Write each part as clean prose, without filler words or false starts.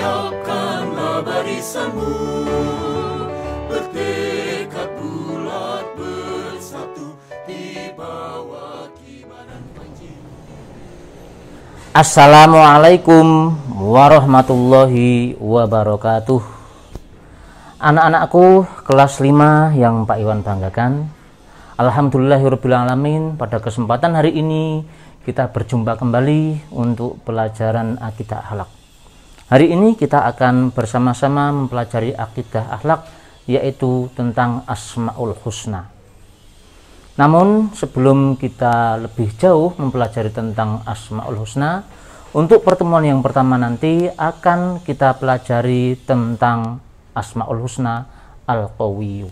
siapkanlah barisanmu, bertekad bulat bersatu di bawah kibaran panji. Assalamualaikum warahmatullahi wabarakatuh. Anak-anakku kelas 5 yang Pak Iwan banggakan, alhamdulillahirrabbilalamin, pada kesempatan hari ini kita berjumpa kembali untuk pelajaran akidah akhlak. Hari ini kita akan bersama-sama mempelajari akidah akhlak, yaitu tentang Asmaul Husna. Namun sebelum kita lebih jauh mempelajari tentang Asmaul Husna, untuk pertemuan yang pertama nanti akan kita pelajari tentang Asmaul Husna Al-Qawiyyu.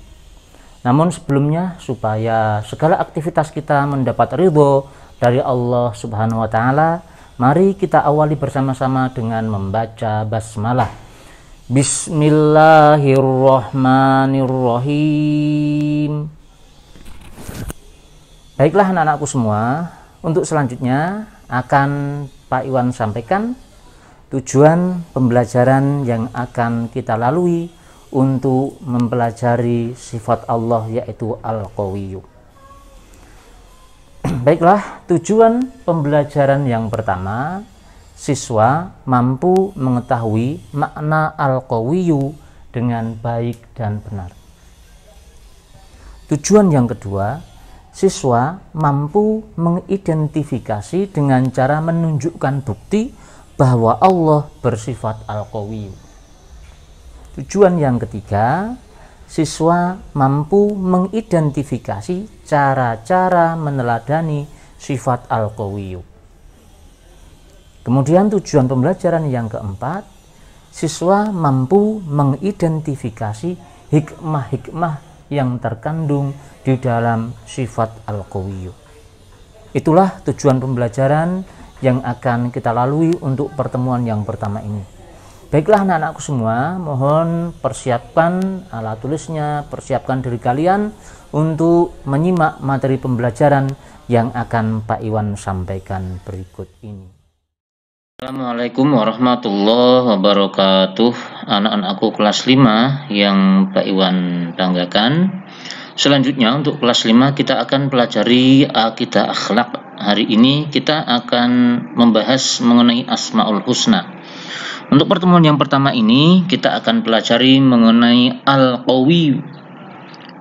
Namun sebelumnya, supaya segala aktivitas kita mendapat ridho dari Allah Subhanahu wa Ta'ala, mari kita awali bersama-sama dengan membaca basmalah. Bismillahirrahmanirrahim. Baiklah anak-anakku semua, untuk selanjutnya akan Pak Iwan sampaikan tujuan pembelajaran yang akan kita lalui untuk mempelajari sifat Allah, yaitu Al-Qawiyyu. Baiklah, tujuan pembelajaran yang pertama, siswa mampu mengetahui makna Al-Qawiyyu dengan baik dan benar. Tujuan yang kedua, siswa mampu mengidentifikasi dengan cara menunjukkan bukti bahwa Allah bersifat Al-Qawiyyu. Tujuan yang ketiga, siswa mampu mengidentifikasi cara-cara meneladani sifat Al-Qawiyyu. Kemudian tujuan pembelajaran yang keempat, siswa mampu mengidentifikasi hikmah-hikmah yang terkandung di dalam sifat Al-Qawiyyu. Itulah tujuan pembelajaran yang akan kita lalui untuk pertemuan yang pertama ini. Baiklah anak-anakku semua, mohon persiapkan alat tulisnya, persiapkan diri kalian untuk menyimak materi pembelajaran yang akan Pak Iwan sampaikan berikut ini. Assalamualaikum warahmatullahi wabarakatuh. Anak-anakku kelas 5 yang Pak Iwan banggakan. Selanjutnya untuk kelas 5 kita akan pelajari akidah akhlak. Hari ini kita akan membahas mengenai Asmaul Husna. Untuk pertemuan yang pertama ini kita akan pelajari mengenai Al-Qawiyyu.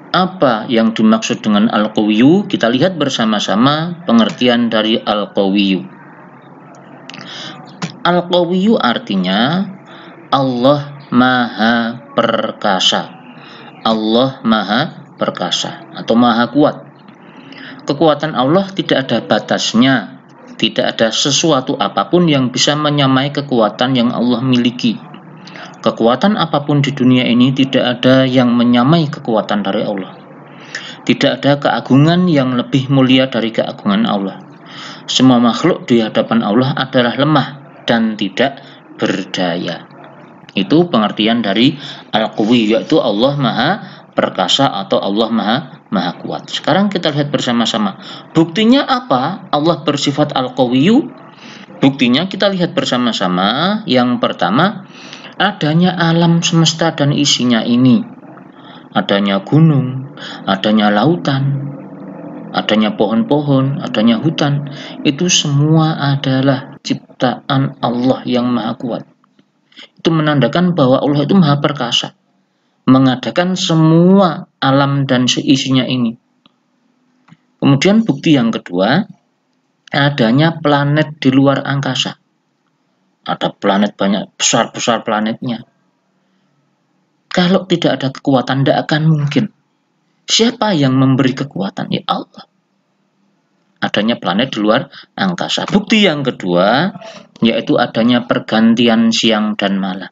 Apa yang dimaksud dengan Al-Qawiyyu? Kita lihat bersama-sama pengertian dari Al-Qawiyyu. Al-Qawiyyu artinya Allah Maha Perkasa. Allah Maha Perkasa atau Maha Kuat. Kekuatan Allah tidak ada batasnya, tidak ada sesuatu apapun yang bisa menyamai kekuatan yang Allah miliki. Kekuatan apapun di dunia ini tidak ada yang menyamai kekuatan dari Allah. Tidak ada keagungan yang lebih mulia dari keagungan Allah. Semua makhluk di hadapan Allah adalah lemah dan tidak berdaya. Itu pengertian dari Al-Qawiyyu, yaitu Allah Maha Perkasa atau Allah Maha Kuat. Sekarang kita lihat bersama-sama. Buktinya apa Allah bersifat Al-Qawiyyu? Buktinya kita lihat bersama-sama. Yang pertama, adanya alam semesta dan isinya ini. Adanya gunung, adanya lautan, adanya pohon-pohon, adanya hutan. Itu semua adalah ciptaan Allah yang Maha Kuat. Itu menandakan bahwa Allah itu Maha Perkasa, mengadakan semua alam dan seisinya ini. Kemudian bukti yang kedua, adanya planet di luar angkasa. Ada planet banyak, besar-besar planetnya. Kalau tidak ada kekuatan, tidak akan mungkin. Siapa yang memberi kekuatan? Ya Allah. Adanya planet di luar angkasa. Bukti yang kedua, yaitu adanya pergantian siang dan malam.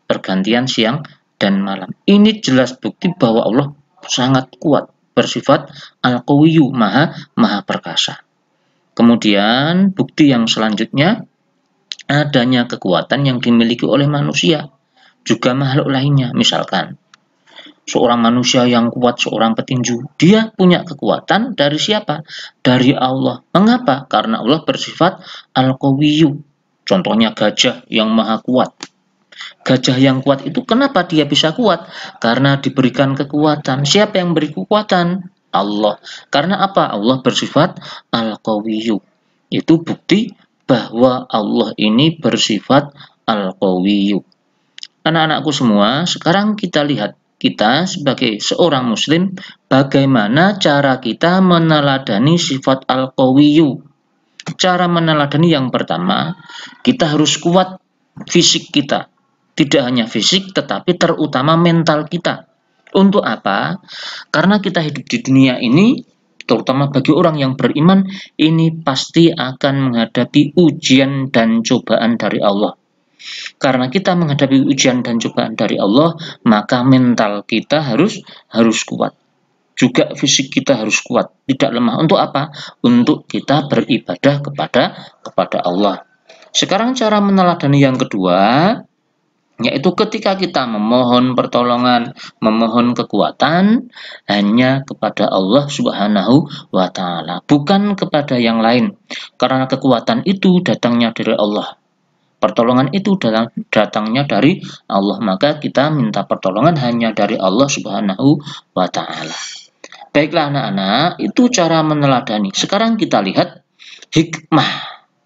Pergantian siang dan malam. Ini jelas bukti bahwa Allah sangat kuat, bersifat Al-Qawiyyu, Maha Perkasa. Kemudian bukti yang selanjutnya, adanya kekuatan yang dimiliki oleh manusia, juga makhluk lainnya. Misalkan seorang manusia yang kuat, seorang petinju, dia punya kekuatan dari siapa? Dari Allah. Mengapa? Karena Allah bersifat Al-Qawiyyu. Contohnya gajah yang maha kuat. Gajah yang kuat itu kenapa dia bisa kuat? Karena diberikan kekuatan. Siapa yang beri kekuatan? Allah. Karena apa? Allah bersifat Al-Qawiyyu. Itu bukti bahwa Allah ini bersifat Al-Qawiyyu. Anak-anakku semua, sekarang kita lihat, kita sebagai seorang muslim, bagaimana cara kita meneladani sifat Al-Qawiyyu. Cara meneladani yang pertama, kita harus kuat fisik kita. Tidak hanya fisik, tetapi terutama mental kita. Untuk apa? Karena kita hidup di dunia ini, terutama bagi orang yang beriman, ini pasti akan menghadapi ujian dan cobaan dari Allah. Karena kita menghadapi ujian dan cobaan dari Allah, maka mental kita harus kuat. Juga fisik kita harus kuat, tidak lemah. Untuk apa? Untuk kita beribadah kepada Allah. Sekarang cara meneladani yang kedua, yaitu ketika kita memohon pertolongan, memohon kekuatan hanya kepada Allah Subhanahu wa Ta'ala, bukan kepada yang lain. Karena kekuatan itu datangnya dari Allah. Pertolongan itu datangnya dari Allah, maka kita minta pertolongan hanya dari Allah Subhanahu wa Ta'ala. Baiklah anak-anak, itu cara meneladani. Sekarang kita lihat hikmah.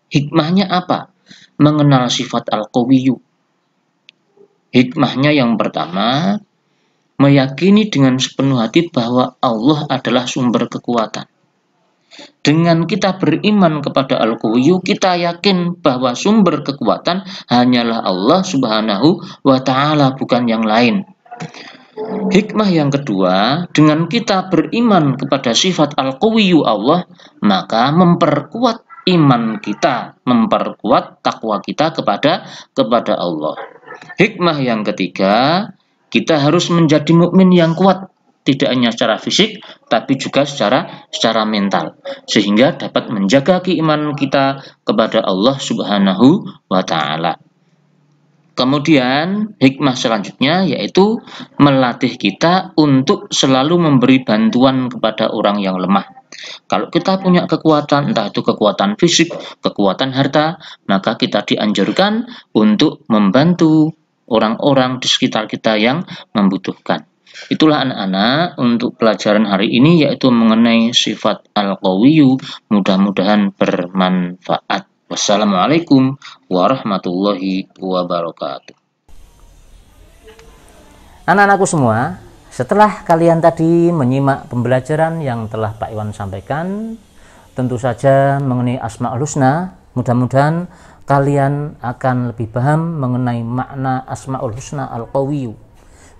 Hikmahnya apa? Mengenal sifat Al-Qawiyyu. Hikmahnya yang pertama, meyakini dengan sepenuh hati bahwa Allah adalah sumber kekuatan. Dengan kita beriman kepada Al-Qawiyyu, kita yakin bahwa sumber kekuatan hanyalah Allah Subhanahu wa Ta'ala, bukan yang lain. Hikmah yang kedua, dengan kita beriman kepada sifat Al-Qawiyyu Allah, maka memperkuat iman kita, memperkuat takwa kita kepada Allah. Hikmah yang ketiga, kita harus menjadi mukmin yang kuat, tidak hanya secara fisik, tapi juga secara mental, sehingga dapat menjaga keimanan kita kepada Allah Subhanahu wa Ta'ala. Kemudian hikmah selanjutnya yaitu melatih kita untuk selalu memberi bantuan kepada orang yang lemah. Kalau kita punya kekuatan, entah itu kekuatan fisik, kekuatan harta, maka kita dianjurkan untuk membantu orang-orang di sekitar kita yang membutuhkan. Itulah anak-anak untuk pelajaran hari ini, yaitu mengenai sifat Al-Qawiyyu. Mudah-mudahan bermanfaat. Wassalamualaikum warahmatullahi wabarakatuh. Anak-anakku semua, setelah kalian tadi menyimak pembelajaran yang telah Pak Iwan sampaikan, tentu saja mengenai Asmaul Husna, mudah-mudahan kalian akan lebih paham mengenai makna Asmaul Husna Al-Qawiyyu.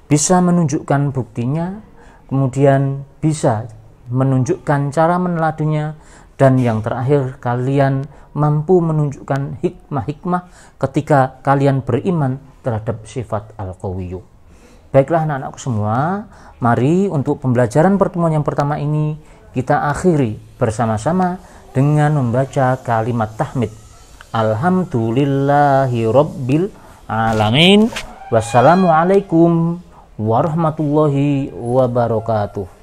Bisa menunjukkan buktinya, kemudian bisa menunjukkan cara meneladaninya, dan yang terakhir kalian mampu menunjukkan hikmah-hikmah ketika kalian beriman terhadap sifat Al-Qawiyyu. Baiklah anak-anakku semua, mari untuk pembelajaran pertemuan yang pertama ini kita akhiri bersama-sama dengan membaca kalimat tahmid. Alhamdulillahi Rabbil Alamin. Wassalamualaikum warahmatullahi wabarakatuh.